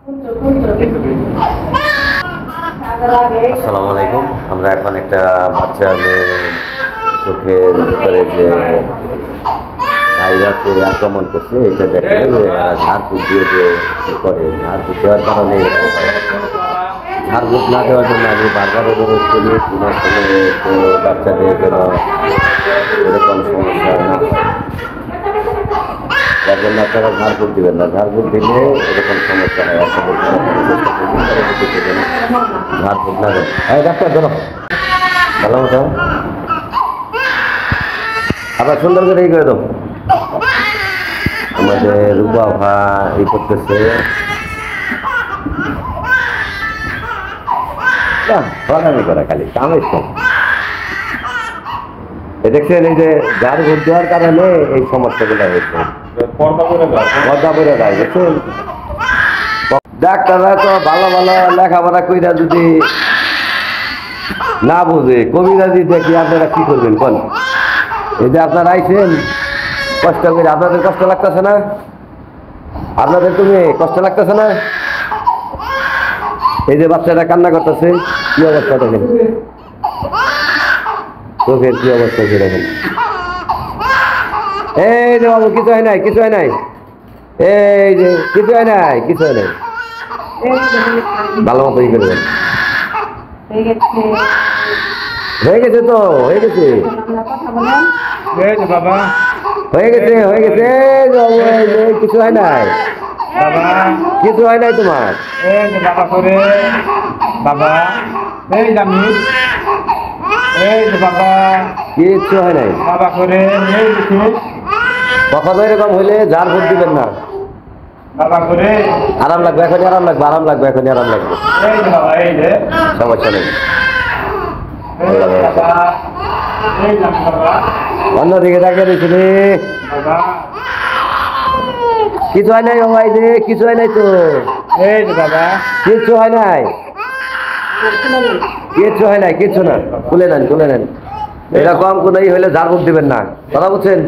আসসালামু আলাইকুম। আমরা এখন একটা বাচ্চা চোখের ভিতরে যে ভাইরাসে আক্রমণ করছে এটা দেখলে ঝাড়ফুঁক দিয়ে যে করে ঝাড়ফুঁক দেওয়ার কারণে ঝাড়ফুঁক না দেওয়ার জন্য আমি বারবার অনুরোধ করি কোনো সময়ে তো বাচ্চাদের যেন এরকম সমস্যা না হয়, যার জন্য আপনারা ঝাড়ফুঁক দিবেন না। ঝাড়ফুঁক দিলে এরকম সমস্যা হয়। ঝাড়ফুঁক না দেন। হ্যাঁ ডাক্তার ধরো ভালো মতো আবার সুন্দর করে এই করে দাও। আমাদের রূপা ই করতেছে বাগানি করা খালি কামের কম। দেখছেন এই যে ঝাড় ভোট দেওয়ার কারণে এই সমস্যাগুলো হয়েছে। পর্দা করে যায় দেখছেন। ডাক্তাররা তো ভালো ভালো লেখাপড়া কইরা যদি না বুঝে কবিরাজি দেখি আপনারা কি করবেন বল? এই যে আপনারা আইছেন কষ্ট করে, আপনাদের কষ্ট লাগতেছে না? আপনাদের তুমি কষ্ট লাগতেছে না? এই যে বাচ্চাটা কান্না করতেছে, কি অবস্থা দেখেন, চোখের কি অবস্থা কি দেখেন। এই যে বাবু কিছু হয় নাই, কিছু হয় নাই, এই যে কিছু হয় নাই, কিছু হয় নাই, ভালো মতো ই করবেন। হয়ে গেছে তো, হয়ে গেছে, বাবা হয়ে গেছে, হয়ে গেছে। কিছু হয় নাই, কিছু হয় নাই তোমার। বাবা করে বাবা এই দামি এই বাবা কিচ্ছু হয় নাই। বাবা করে কখনো এরকম হইলে ঝাড় ফুট দিবেন না। বাবা করে আরাম লাগবে, এখনই আরাম লাগবে, আরাম লাগবে, এখনই আরাম লাগবে, এই যে বাবা এই যে সমস্যা নেই। বাবা এই দামি বাবা অন্যদিকে দেখে দিচ্ছি, বাবা কিছু হয় নাই বাবা, এই যে কিছু হয় নাই তো, এই যে বাবা কিচ্ছু হয় নাই, কিচ্ছু হয় নাই, কিচ্ছু না। খুলে নেন, খুলে নেন। এরকম কোনো ই হইলে ঝাড় ফুট দিবেন না, কথা বুঝছেন?